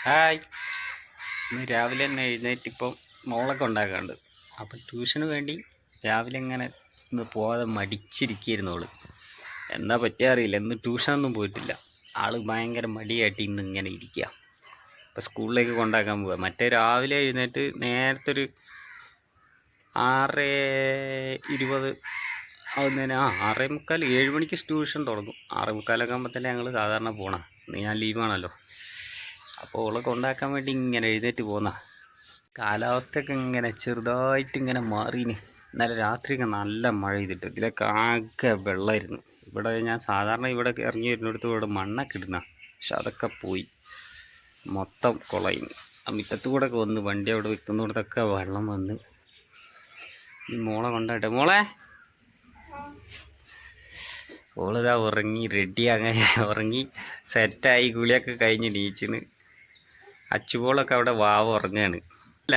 Hi. ഇന്ന് രാവിലെ തന്നെ എഴുന്നേറ്റിപ്പം മോളൊക്കെ ഉണ്ടാക്കാണ്ട്. അപ്പം ട്യൂഷന് വേണ്ടി രാവിലെ ഇങ്ങനെ ഇന്ന് പോകാതെ മടിച്ചിരിക്കുകയായിരുന്നോള്. എന്താ പറ്റിയ അറിയില്ല, ഇന്ന് ട്യൂഷനൊന്നും പോയിട്ടില്ല. ആൾ ഭയങ്കര മടിയായിട്ട് ഇന്ന് ഇങ്ങനെ ഇരിക്കുക. അപ്പം സ്കൂളിലേക്ക് കൊണ്ടാക്കാൻ പോവുക. മറ്റേ രാവിലെ എഴുന്നേറ്റ് നേരത്തെ ഒരു 6:20 ആവുന്നതിന് 6:45 7 മണിക്ക് ട്യൂഷൻ തുടങ്ങും. 6:45 ആകുമ്പോൾ തന്നെ ഞങ്ങൾ സാധാരണ പോകണം. ഇന്ന് ഞാൻ ലീവാണല്ലോ. അപ്പോൾ ഓളെ കൊണ്ടാക്കാൻ വേണ്ടി ഇങ്ങനെ എഴുന്നേറ്റ് പോന്ന കാലാവസ്ഥയൊക്കെ ഇങ്ങനെ ചെറുതായിട്ട് ഇങ്ങനെ മാറീന്. ഇന്നലെ രാത്രിയൊക്കെ നല്ല മഴ ചെയ്തിട്ട് ഇതിലൊക്കെ ആകെ വെള്ളമായിരുന്നു. ഇവിടെ ഞാൻ സാധാരണ ഇവിടെ ഇറങ്ങി വരുന്നിടത്ത് ഇവിടെ മണ്ണൊക്കെ ഇടുന്ന, പക്ഷെ അതൊക്കെ പോയി മൊത്തം കുളയിന്. ആ മുറ്റത്ത് കൂടെ ഒക്കെ വന്ന് വണ്ടി അവിടെ വിൽക്കുന്നിടത്തൊക്കെ വെള്ളം വന്ന്. ഈ മോളെ കൊണ്ടാട്ടെ. മോളെ ഓളിതാ ഉറങ്ങി റെഡി, അങ്ങനെ ഉറങ്ങി സെറ്റായി കുളിയൊക്കെ കഴിഞ്ഞ് നീച്ചിന്. അച്ചുപോളൊക്കെ അവിടെ വാവ് ഉറങ്ങാണ്. അല്ല,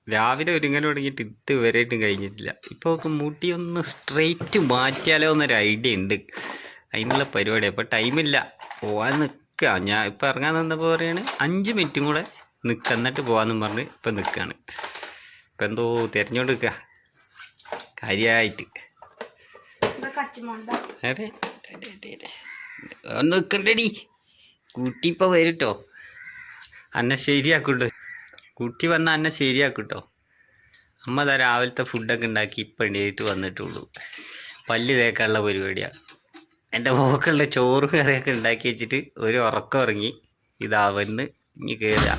രാവിലെ ഒരുങ്ങൽ തുടങ്ങിയിട്ട് ഇതുവരെയായിട്ടും കഴിഞ്ഞിട്ടില്ല. ഇപ്പോൾ മുടി ഒന്ന് സ്ട്രെയിറ്റ് മാറ്റിയാലോ എന്നൊരു ഐഡിയ ഉണ്ട്. അതിനുള്ള പരിപാടി. അപ്പോൾ ടൈമില്ല, പോകാൻ നിൽക്കുക. ഞാൻ ഇപ്പോൾ ഇറങ്ങാൻ നിന്നപ്പോൾ പറയാണ് 5 മിനിറ്റും കൂടെ നിൽക്കുക, എന്നിട്ട് പോകാമെന്നും പറഞ്ഞ് ഇപ്പം നിൽക്കുകയാണ്. ഇപ്പം എന്തോ തിരഞ്ഞോണ്ട് നിൽക്കുക കാര്യമായിട്ട്. അതെ ഒന്ന് നിൽക്കണ്ടടി, കുട്ടി ഇപ്പോൾ വരും. അന്നെ ശരിയാക്കൂട്ടോ, കുട്ടി വന്നാൽ അന്നെ ശരിയാക്കൂട്ടോ. അമ്മ അതാ രാവിലത്തെ ഫുഡൊക്കെ ഉണ്ടാക്കി ഇപ്പം എണീറ്റ് വന്നിട്ടുള്ളൂ. പല്ല് തേക്കാനുള്ള പരിപാടിയാണ്. എൻ്റെ മോക്കുള്ള ചോറും കറിയൊക്കെ ഉണ്ടാക്കി വെച്ചിട്ട് ഒരു ഉറക്കം ഉറങ്ങി. ഇതാവന്ന് ഇനി കയറുക.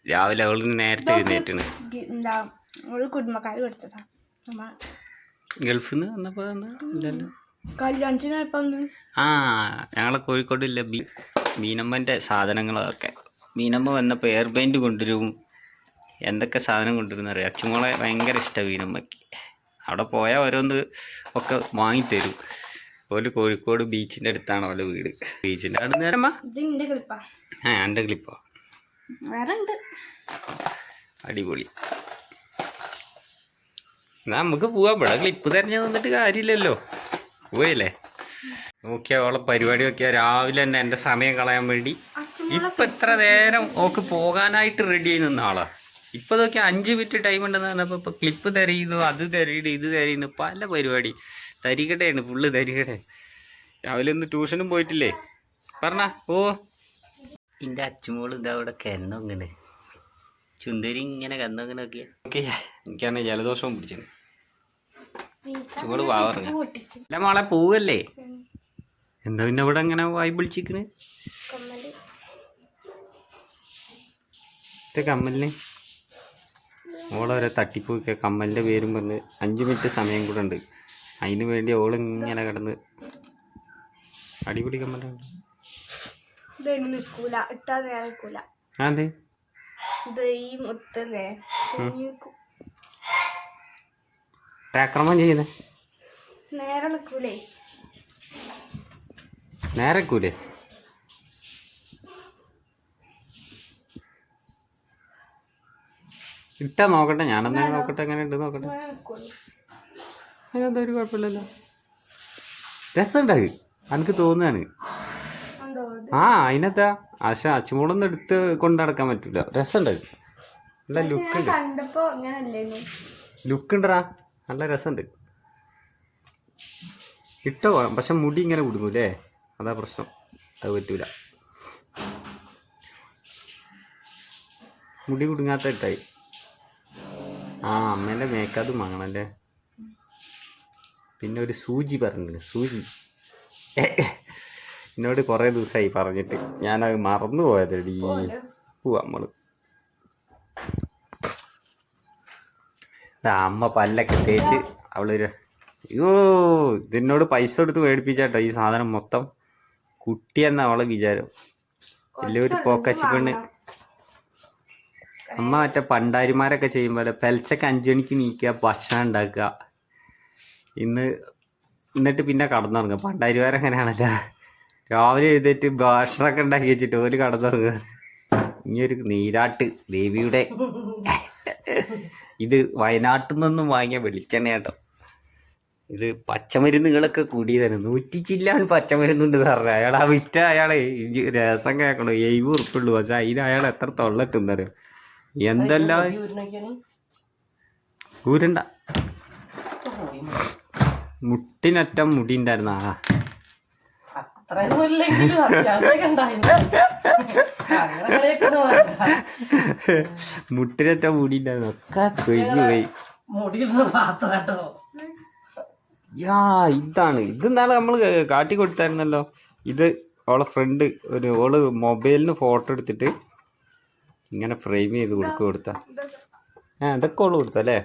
രാവിലെ അവളിന് നേരത്തെ എഴുന്നേറ്റാണ്. ഗൾഫിൽ നിന്ന് വന്നപ്പോൾ ഇല്ലല്ലോ. ഞങ്ങളെ കോഴിക്കോടില്ല മീനമ്മൻ്റെ സാധനങ്ങളൊക്കെ. മീനമ്മ വന്നപ്പോൾ എയർ ബൈൻഡ് കൊണ്ടുവരും, എന്തൊക്കെ സാധനം കൊണ്ടുവരുന്ന അറിയാം. അച്ചുമോളെ ഭയങ്കര ഇഷ്ടമാണ് മീനമ്മയ്ക്ക്. അവിടെ പോയാൽ ഓരോന്ന് ഒക്കെ വാങ്ങിത്തരും. ഓല് കോഴിക്കോട് ബീച്ചിൻ്റെ അടുത്താണ് ഓലെ വീട്. ബീച്ചിൻ്റെ അവിടെ നേരമ്മ എൻ്റെ ക്ലിപ്പോ അടിപൊളി. എന്നാ നമുക്ക് പോവാം. ഇവിടെ ക്ലിപ്പ് തെരഞ്ഞു തന്നിട്ട് കാര്യമില്ലല്ലോ, പോയല്ലേ. നോക്കിയാൽ ഓളെ പരിപാടി നോക്കിയാൽ രാവിലെ തന്നെ എൻ്റെ സമയം കളയാൻ വേണ്ടി ഇപ്പം എത്ര നേരം ഓക്ക് പോകാനായിട്ട് റെഡി ആയി നിന്ന ആളാ. ഇപ്പം നോക്കിയാൽ 5 മിനിറ്റ് ടൈം ഉണ്ടെന്ന് പറഞ്ഞപ്പോൾ ഇപ്പോൾ ക്ലിപ്പ് തരയുന്നു, അത് തരയുന്നു, ഇത് തരയുന്നു, പല പരിപാടി. തരികടയാണ്, ഫുള്ള് തരികട. രാവിലെ ഒന്ന് ട്യൂഷനും പോയിട്ടില്ലേ പറഞ്ഞ. ഓ എൻ്റെ അച്ചുമോള് ഇതാ അവിടെ കന്നങ്ങനെ ചുന്തരി ഇങ്ങനെ കന്നങ്ങനെ നോക്കിയാ. ഓക്കെ, എനിക്കാണ് ജലദോഷവും പിടിച്ചത്. ചുവട് വാവറങ്ങ അല്ല മോളെ പോവല്ലേ. എന്താ പിന്നെ ഇവിടെ ഇങ്ങനെ വായി വിളിച്ചിരിക്കണ്? കമ്മലിന് ഓളോരോ തട്ടിപ്പൊക്കെ കമ്മലിൻ്റെ പേരും പറഞ്ഞ് 5 മിനിറ്റ് സമയം കൂടെ ഉണ്ട്. അതിന് വേണ്ടി ഓളിങ്ങനെ കിടന്ന് അടിപൊളി കമ്മലുണ്ട്. അതെ ആക്രമം ചെയ്യുന്നേ നേരക്കൂലേ. ഇട്ടാ നോക്കട്ടെ, ഞാനെന്നാ നോക്കട്ടെ എങ്ങനെ ഉണ്ട് നോക്കട്ടെ. അതിനെന്താ ഒരു കുഴപ്പമില്ലല്ലോ, രസമുണ്ടായി എനിക്ക് തോന്നുകയാണ്. അതിനെന്താ പക്ഷെ അച്ചുമോളൊന്നും എടുത്ത് കൊണ്ട് നടക്കാൻ പറ്റൂല. രസമുണ്ടായി, നല്ല ലുക്ക് ഉണ്ടറാ, നല്ല രസമുണ്ട്. ഇട്ടോ പക്ഷെ മുടി ഇങ്ങനെ കുടുങ്ങൂലേ, അതാ പ്രശ്നം. അത് പറ്റൂല, മുടി കുടുങ്ങാത്ത ഇട്ടായി. അമ്മേൻ്റെ മേക്കത് വാങ്ങണല്ലേ. പിന്നെ ഒരു സൂചി പറഞ്ഞിട്ടുണ്ട്, സൂചി എന്നോട് കുറേ ദിവസമായി പറഞ്ഞിട്ട് ഞാനത് മറന്നു പോയതടി. പോവാ നമ്മള്. അമ്മ പല്ലൊക്കെ തേച്ച് അവളൊരു ഇതിനോട് പൈസ കൊടുത്ത് മേടിപ്പിച്ചാട്ടോ ഈ സാധനം മൊത്തം. കുട്ടിയെന്ന അവളെ വിചാരം, വലിയൊരു പോക്കച്ച് പെണ്ണ്. അമ്മ മറ്റേ പണ്ടാരിമാരൊക്കെ ചെയ്യുമ്പോൾ പെലച്ചക്ക് 5 മണിക്ക് നീക്കുക, ഭക്ഷണം ഉണ്ടാക്കുക, എന്നിട്ട് പിന്നെ കടന്നുറങ്ങുക. പണ്ടാരിമാരെങ്ങനെയാണല്ലോ, രാവിലെ എഴുന്നേറ്റ് ഭക്ഷണമൊക്കെ ഉണ്ടാക്കി വെച്ചിട്ട് ഓല് കടന്നുറങ്ങുക. ഇനിയൊരു നീരാട്ട് ദേവിയുടെ ഇത് വയനാട്ടിൽ നിന്നും വാങ്ങിയ വെളിച്ചെണ്ണ കേട്ടോ. ഇത് പച്ചമരുന്നുകളൊക്കെ കൂടിയതാണ് 100 ചില്ലാൻ പച്ചമരുന്നുണ്ട് പറഞ്ഞ അയാൾ ആ വിറ്റ അയാളെ രസം കേൾക്കണോ 70 ഉറുപ്പുള്ളൂ പക്ഷെ അതിന് അയാൾ എത്ര തൊള്ളട്ടുന്നറിയോ എന്തെല്ലാം ഊരണ്ട മുട്ടിനറ്റം മുടി ഉണ്ടായിരുന്ന മുട്ടിനറ്റം മുടി ഉണ്ടായിരുന്നു ഒക്കെ കൊഴിഞ്ഞു പോയി യാ ഇതാണ് ഇത് നാളെ നമ്മൾ കാട്ടി കൊടുത്തായിരുന്നല്ലോ ഇത് അവളെ ഫ്രണ്ട് ഓള് മൊബൈലിന് ഫോട്ടോ എടുത്തിട്ട് ഇങ്ങനെ ഫ്രെയിം ചെയ്ത് കൊടുത്ത ഇതൊക്കെ ഓള് കൊടുത്തല്ലേ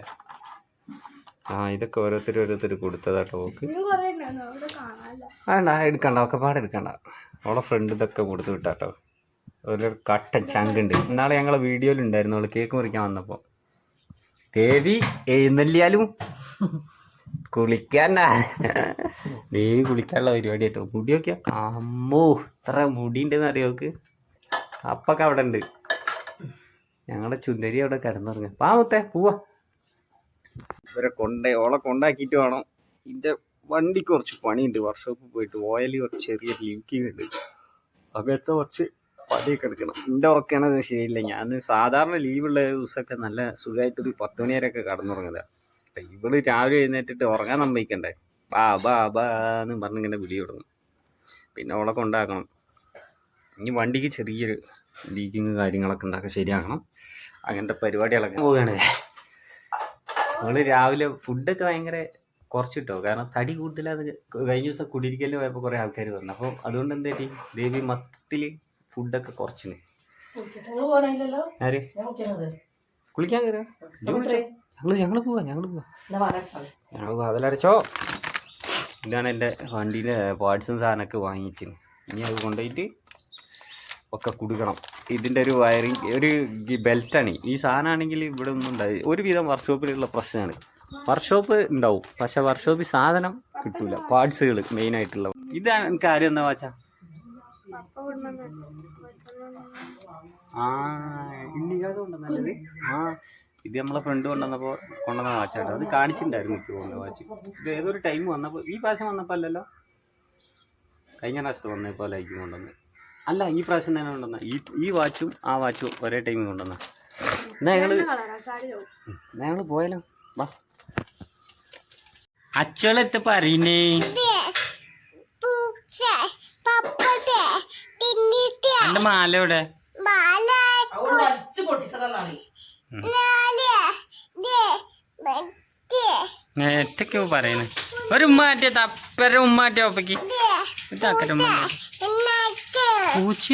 ഇതൊക്കെ ഓരോരുത്തർ കൊടുത്തതാട്ടോ ഓക്ക് വേണ്ട എടുക്കണ്ട ഒക്കെ എടുക്കണ്ട അവളെ ഫ്രണ്ട് ഇതൊക്കെ കൊടുത്ത് വിട്ടാട്ടോ ഒരു കട്ട ചങ്കുണ്ട് ഇന്നാളെ ഞങ്ങളെ വീഡിയോയിലുണ്ടായിരുന്നു അവള് കേക്ക് മുറിക്കാൻ വന്നപ്പോൾ ദേവി എഴുന്നള്ളിയാലും കുളിക്കാനാ ദേവി കുളിക്കാനുള്ള പരിപാടി കേട്ടോ മുടി നോക്കിയാ അമ്മോ ഇത്ര മുടി ഉണ്ടെന്ന് അറിയോക്ക് അപ്പൊക്കെ അവിടെ ഉണ്ട് ഞങ്ങളുടെ ചുന്ദരി അവിടെ കിടന്നുറങ്ങ പാവത്തെ പോവാ ഇവരെ ഓളെ കൊണ്ടാക്കിയിട്ട് വേണം ഇതിൻ്റെ വണ്ടിക്ക് കുറച്ച് പണിയുണ്ട് വർക്ക്ഷോപ്പിൽ പോയിട്ട് ഓയിൽ കുറച്ച് ചെറിയ ലീക്കിങ് ഉണ്ട് അങ്ങനത്തെ കുറച്ച് പണിയൊക്കെ എടുക്കണം എൻ്റെ ഉറക്കാണത് ശരിയില്ല ഞാൻ സാധാരണ ലീവുള്ള ദിവസമൊക്കെ നല്ല സുഖമായിട്ടൊരു 10 മണി വരെയൊക്കെ കടന്നുറങ്ങുക അപ്പം ഇവള് രാവിലെ എഴുന്നേറ്റിട്ട് ഉറങ്ങാൻ സമ്മതിക്കണ്ടേ ബാ എന്ന് പറഞ്ഞിങ്ങനെ വിളി തുടങ്ങും പിന്നെ ഓളെ കൊണ്ടാക്കണം ഇനി വണ്ടിക്ക് ചെറിയൊരു ലീക്കിങ് കാര്യങ്ങളൊക്കെ ഉണ്ടാക്കി ശരിയാക്കണം അങ്ങനത്തെ പരിപാടികളൊക്കെ പോവുകയാണ് നമ്മള് രാവിലെ ഫുഡൊക്കെ ഭയങ്കര കുറച്ചിട്ടോ കാരണം തടി കൂടുതലത് കഴിഞ്ഞ ദിവസം കുടിയിരിക്കലിന് പോയപ്പോൾ കുറേ ആൾക്കാർ വന്നു അപ്പോൾ അതുകൊണ്ട് എന്താ ദേവി മൊത്തത്തിൽ ഫുഡൊക്കെ കുറച്ചിന് ആര് കുളിക്കാൻ കയറാ ഞങ്ങള് പോവാ ഞങ്ങൾ വാതിലടച്ചോ ഇതാണ് എൻ്റെ വണ്ടീൻ്റെ പാർട്സും സാധനമൊക്കെ വാങ്ങിച്ചിന് ഇനി അത് കൊണ്ടുപോയിട്ട് ഒക്കെ കൊടുക്കണം ഇതിൻ്റെ ഒരു വയറിങ് ഒരു ബെൽറ്റാണ് ഈ സാധനമാണെങ്കിൽ ഇവിടെ ഒന്നും ഉണ്ടായി ഒരുവിധം വർക്ക്ഷോപ്പിലുള്ള പ്രശ്നമാണ് വർക്ക്ഷോപ്പ് ഉണ്ടാവും പക്ഷെ വർക്ക്ഷോപ്പിൽ സാധനം കിട്ടൂല പാർട്സുകൾ മെയിനായിട്ടുള്ള ഇതാണ് എനിക്ക് ആരും എന്താ വാച്ചാ ഇന്നിക്കാതെ കൊണ്ടുവന്നത് ഇത് നമ്മളെ ഫ്രണ്ട് കൊണ്ടുവന്ന വാച്ചാട്ടോ അത് കാണിച്ചിട്ടുണ്ടായിരുന്നു എനിക്ക് കൊണ്ട് വാച്ച് ഇത് ഏതൊരു ടൈം വന്നപ്പോൾ ഈ പ്രാവശ്യം വന്നപ്പോൾ അല്ലല്ലോ കഴിഞ്ഞ പ്രാവശ്യത്ത് വന്നപ്പോൾ ലൈക്ക് കൊണ്ടുവന്ന് അല്ല ഈ പ്രാവശ്യം തന്നെ കൊണ്ടുവന്ന ഈ വാച്ചും ആ വാച്ചും ഒരേ ടൈമിൽ കൊണ്ടുവന്ന എന്നാ ഞങ്ങള് പോയാലോ വാ അച്ചോളെത്തപ്പോ അറിയുന്നേ എന്റെ മാല എവിടെ നേറ്റൊക്കെ പറയണേ ഒരു ഉമ്മാറ്റിയ തപ്പര ഉമ്മാറ്റിയ ഒപ്പയ്ക്ക് ഇതാക്കര പൂച്ച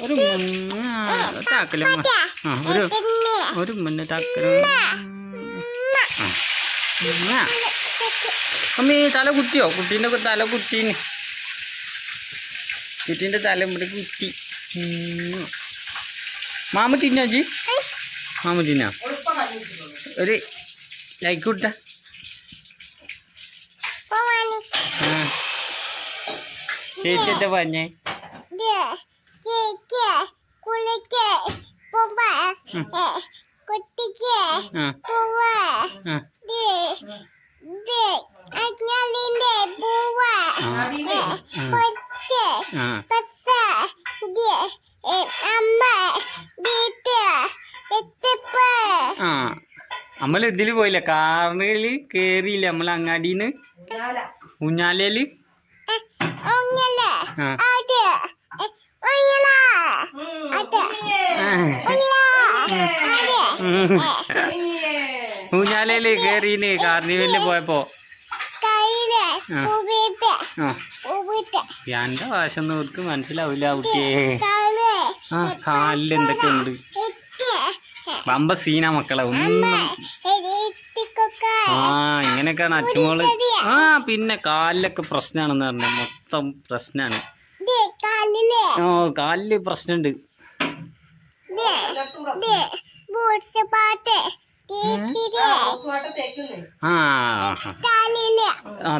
ഒരു താക്കല ഒരു മുന്നേ താക്കല അമ്മീ തല കുത്തിയോ കുട്ടീൻ്റെ തല കുട്ടീൻ്റെ തല ഇവിടെ കുത്തി മാമ തിന്നാജി മാമ തിന്നാ ഒരു ലൈക്ക് വിട്ട ചേച്ചി എന്താ പറഞ്ഞേ നമ്മള് ഇതില് പോയില്ല കാറില് കേറിയില്ല നമ്മള് അങ്ങാടിന്ന് ഊഞ്ഞാലയില് ഊഞ്ഞാലയില് കേറീന് കാർണിവലില് പോയപ്പോ എന്റെ ഭാഷയൊന്നും അവർക്ക് മനസ്സിലാവില്ല കുട്ടിയെ കാലിൽ എന്തൊക്കെ ഉണ്ട് വമ്പ സീന മക്കളെ ഒന്നും ഇങ്ങനെയൊക്കെയാണ് അച്ഛമോള് പിന്നെ കാലിലൊക്കെ പ്രശ്നമാണെന്ന് പറഞ്ഞ മൊത്തം പ്രശ്നമാണ് കാലില് പ്രശ്നമുണ്ട്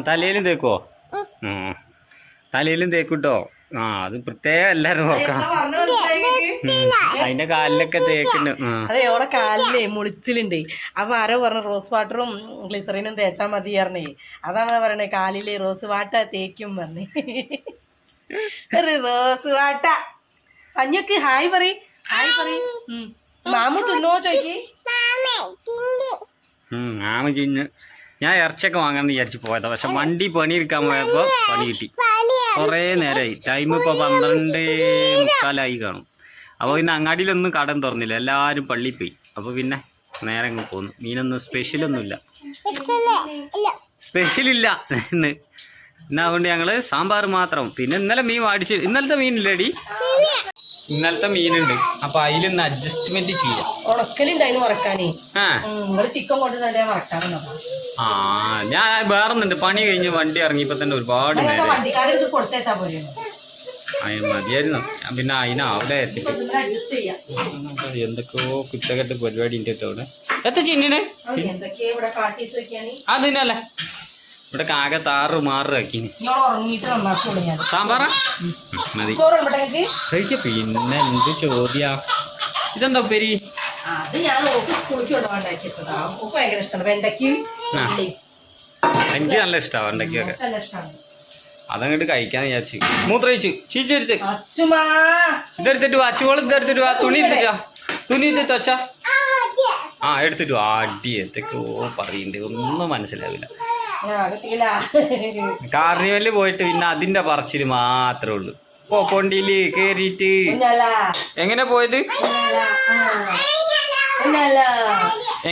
തലയിലും തേക്കോ തലയിലും തേക്കൂട്ടോ അത് പ്രത്യേകം എല്ലാരും നോക്കണം അതിന്റെ കാലിലൊക്കെ തേക്കുന്നു. അതെ ഓളെ കാലിലേ മുളിച്ചിലുണ്ട്. അപ്പൊ ആരോ പറഞ്ഞു റോസ് വാട്ടറും ഗ്ലിസറിനും തേച്ചാൽ മതി പറഞ്ഞേ. അതാണ് പറയണേ കാലില് റോസ് വാട്ട തേക്കും പറഞ്ഞേ. റോസ് വാട്ട പഞ്ഞക്ക് ഹായ് പറ, ഹായ് പറ. മാമു തിന്നോ ചോയ്ക്ക്. ആമ ചിഞ്ഞ് ഞാൻ ഇറച്ചിയൊക്കെ വാങ്ങാന്ന് വിചാരിച്ചു പോയതാ. പക്ഷെ വണ്ടി പണിയെടുക്കാൻ പോയപ്പോ പണി കിട്ടി. കുറേ നേരമായി. ടൈം ഇപ്പോൾ 12:45 കാണും. അപ്പോൾ പിന്നെ അങ്ങാടിയിലൊന്നും കടം തുറന്നില്ല, എല്ലാവരും പള്ളിയിൽ പോയി. അപ്പോൾ പിന്നെ നേരെ അങ്ങ് പോന്നു. മീനൊന്നും സ്പെഷ്യലൊന്നുമില്ല, സ്പെഷ്യലില്ല ഇന്ന്. അതുകൊണ്ട് ഞങ്ങൾ സാമ്പാർ മാത്രം. പിന്നെ ഇന്നലെ മീൻ വാടിച്ച്, ഇന്നലത്തെ മീനില്ലടി, ഇന്നലത്തെ മീനുണ്ട്. അപ്പൊ അതിലൊന്ന് അഡ്ജസ്റ്റ്മെന്റ് ചെയ്യാം. ഉണക്കലുണ്ടായിരുന്നു വറക്കാനേ. ചിക്കൻ കൊണ്ട് വറക്കാറുണ്ടോ? ആ ഞാൻ വേറൊന്നുണ്ട്, പണി കഴിഞ്ഞ് വണ്ടി ഇറങ്ങിയപ്പോ തന്നെ ഒരുപാട് മതിയായിരുന്നു. പിന്നെ അതിനാവിടെ എന്തൊക്കെയോ കുറ്റകെട്ട് പരിപാടി ഉണ്ട് കേട്ടോ. എത്ര ചിന്നണ് അതിനല്ലേ ഇവിടെ ആകെ താറ് മാറാക്കി സാമ്പാറാ മതി കഴിച്ച. പിന്നെ എന്ത് ചോദ്യാ ഇതെന്താ ഉപ്പേരി? എനിക്ക് നല്ല ഇഷ്ടമാണ് വെണ്ടയ്ക്കൊക്കെ. അതങ്ങോട്ട് കഴിക്കാന്ന് വിചാരിച്ചു. മൂത്രയിച്ചു ചീച്ചെടുത്ത് ഇതെടുത്തിട്ട് വാ, ചുവളം ഇതെടുത്തിട്ട് വാ, തുണി എടുത്തിട്ടാ, തുണി എടുത്തിട്ട് വച്ചാ. ആ എടുത്തിട്ട് വാ. അടി എന്തൊക്കെയോ പറയുന്നുണ്ട്, ഒന്നും മനസ്സിലാവില്ല. കാർണിവലിൽ പോയിട്ട് പിന്നെ അതിന്റെ പറച്ചില് മാത്രമേ ഉള്ളൂ. പൊണ്ടിയില് കേറിയിട്ട് എങ്ങനെ പോയത്?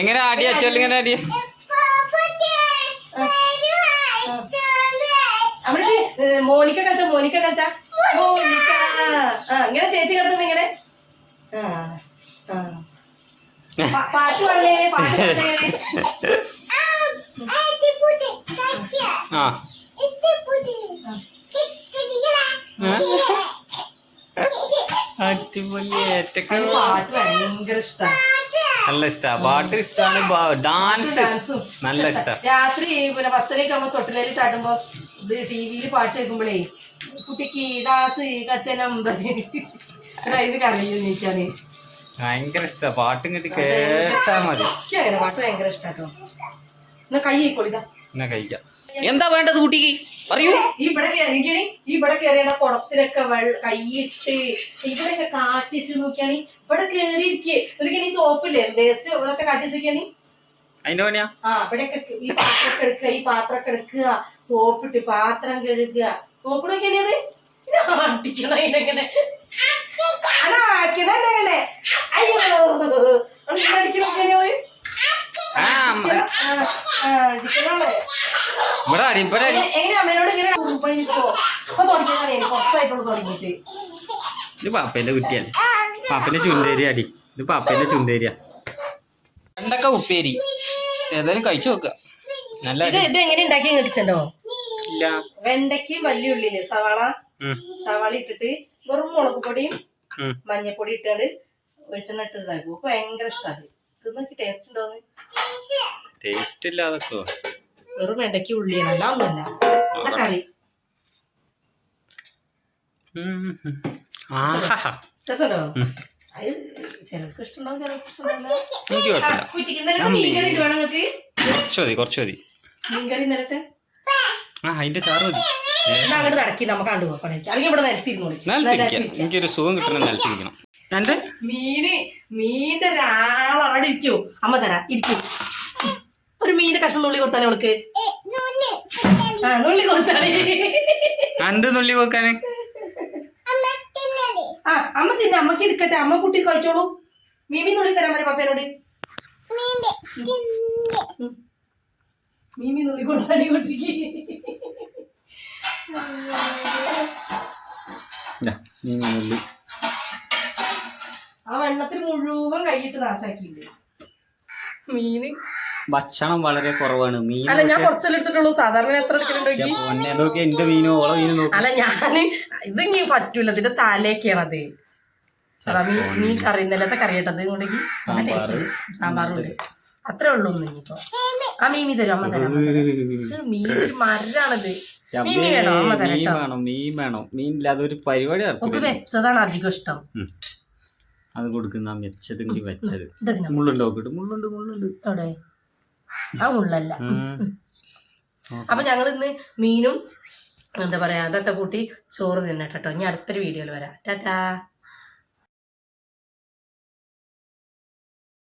എങ്ങനെ ആടിയ ചെല്ലു, ഇങ്ങനെ ആടിയ മോനിക്ക കളിച്ച, മോനിക്ക കളിച്ച, മോനിക്ക ഇങ്ങനെ ചേച്ചി കളിക്കുന്ന ഇങ്ങനെ പാട്ട് പാടലേ, പാട്ട് ആ അടിപൊളി. പാട്ട് ഭയങ്കര ഇഷ്ടമാണ്, നല്ല ഇഷ്ടമാണ്. പാട്ട് ഇഷ്ടമാണ്, ഡാൻസ് നല്ല ഇഷ്ടമാണ്. രാത്രി പിന്നെ 10:30 ആകുമ്പോ തൊട്ടിലേല് ചാടുമ്പോ ഇത് ടിവിയിൽ പാട്ട് കേൾക്കുമ്പോഴേ കുട്ടിക്ക് ദാസ് കച്ചനം ഇത് കറിയും നീക്കാന് ഭയങ്കര ഇഷ്ടമാണ്. പാട്ടും കെട്ടി കേട്ടാ മതി. അങ്ങനെ പാട്ട് ഭയങ്കര ഇഷ്ടാട്ടോ. എന്നാ കൈ ആയിക്കോളിതാ, എന്നാ കഴിക്കാം. എന്താ വേണ്ടത് കുട്ടിക്ക് പറയൂ. ഇവിടെ കയറിയ കുടത്തിലൊക്കെ കൈയിട്ട് ഇവിടെയൊക്കെ കാട്ടിച്ച് നോക്കിയാണ്. ഇവിടെ കേറിയിരിക്കേ ഈ സോപ്പില്ലേ വേസ്റ്റ് ഇതൊക്കെ കാട്ടിച്ച് നോക്കിയാണ് അതിന്റെ പണിയാ. ആ ഇവിടെയൊക്കെ ഈ പാത്രമൊക്കെ എടുക്കുക, ഈ പാത്രമൊക്കെ എടുക്കുക, സോപ്പിട്ട് പാത്രം കഴുകുക. സോപ്പ് നോക്കിയാണത് അടിക്കണം അതിനെങ്ങനെ അതാക്കണല്ലേ. അയ്യോ അടിക്കണോ എങ്ങനെ അമ്മേനോട് ഇങ്ങനെ കുറച്ചായിട്ടുള്ളൂ തുടങ്ങിയിട്ട്. ഇത് പാപ്പേന്റെ കുട്ടിയല്ലേ, പാപ്പന്റെ ചുന്തേരി അടി. ഇത് പാപ്പേന്റെ ചുന്തേരിയാ. വെണ്ടക്ക ഉപ്പേരി ഏതായാലും കഴിച്ചു നോക്കുക. നല്ല ഇത് എങ്ങനെ ഉണ്ടാക്കി കഴിച്ചോ? ഇല്ല, വെണ്ടയ്ക്കും വലിയ ഉള്ളില് സവാള ഇട്ടിട്ട് വെറും മുളക് പൊടിയും മഞ്ഞപ്പൊടി ഇട്ടാണ്ട് വെളിച്ചെണ്ണ ഇട്ട് ഇതാക്കും. ഭയങ്കര ഇഷ്ടമാണ്. തിന്നൊക്കെ ടേസ്റ്റ് ഉണ്ടോന്ന്? ടേസ്റ്റ് ഇല്ലാതൊക്കെ വെറും വെണ്ടയ്ക്ക് ഉള്ളിയാണ്, അല്ല ഒന്നുമല്ല കറി. രസമുണ്ടോ? അത് ചിലർക്ക് ഇഷ്ടമുണ്ടാവും, ചിലർക്ക് ഇഷ്ടമുണ്ടാവില്ല. മീൻകറി വേണം നിങ്ങൾക്ക്? കുറച്ച് മതി മീൻകറി ഇന്നലത്തെ. അതിന്റെ ചാറ് മതി. അങ്ങോട്ട് നടക്കി നമുക്ക് കണ്ടു പോകണം. അല്ലെങ്കിൽ ഇവിടെ എനിക്കൊരു സുഖം കിട്ടണം, നിലത്തിരിക്കണം. മീന്റെ ഒരാളവിടെ ഇരിക്കൂ. അമ്മ തരാ ഇരിക്കൂ. ഒരു മീന്റെ കഷ്ണം നുള്ളി കൊടുത്താലേ അവൾക്ക്. നുള്ളി കൊടുത്താലേ എന്ത് നുള്ളി വെക്കാന്? അമ്മ തിന്നെ, അമ്മക്ക് എടുക്കട്ടെ, അമ്മ കുട്ടി കഴിച്ചോളൂ. മീമി നുള്ളി തരാൻ പറയും പപ്പേനോട്. മീമി നുള്ളി കൊടുത്താലേ കുട്ടിക്ക്. ആ വെള്ളത്തിൽ മുഴുവൻ കൈയിട്ട് നാശാക്കിയില്ലേ മീന്. ഭക്ഷണം വളരെ കുറവാണ്. മീൻ അല്ല ഞാൻ കുറച്ചെല്ലാം എടുത്തിട്ടുള്ളൂ. സാധാരണ എത്ര എടുക്കലുണ്ടോ? എന്റെ മീനോ ഓളോ മീനോ. അല്ല ഞാന് ഇത് ഇനി പറ്റൂല, ഇതിന്റെ തലയൊക്കെയാണത്. മീൻ കറി ഇന്നലത്തെ കറി കേട്ടത് ഇങ്ങോട്ടേക്ക് നല്ല ടേസ്റ്റ് ഉണ്ട്. സാമ്പാറും ഉണ്ട്. അത്രേ ഉള്ളൂ. ഇനിയിപ്പോ ആ മീമി തരും, അമ്മ തരാം. മീൻ ഒരു മരാണത്. മീമി വേണോ? അമ്മ തരാം. മീൻ വേണം. മീൻ ഇല്ലാതെ ഒരു പരിപാടി വെച്ചതാണ് അധികം ഇഷ്ടം. അത് കൊടുക്കുന്ന വെച്ചതെങ്കിൽ വെച്ചത് ഇതെങ്ങനെ മുള്ളുണ്ട് നോക്കിട്ട് മുള്ളുണ്ട് അവിടെ ആ മുള്ളല്ല. അപ്പൊ ഞങ്ങൾ ഇന്ന് മീനും എന്താ പറയാ അതൊക്കെ കൂട്ടി ചോറ് തിന്നട്ടോ. ഇനി അടുത്തൊരു വീഡിയോയിൽ വരാം. ടാറ്റാ.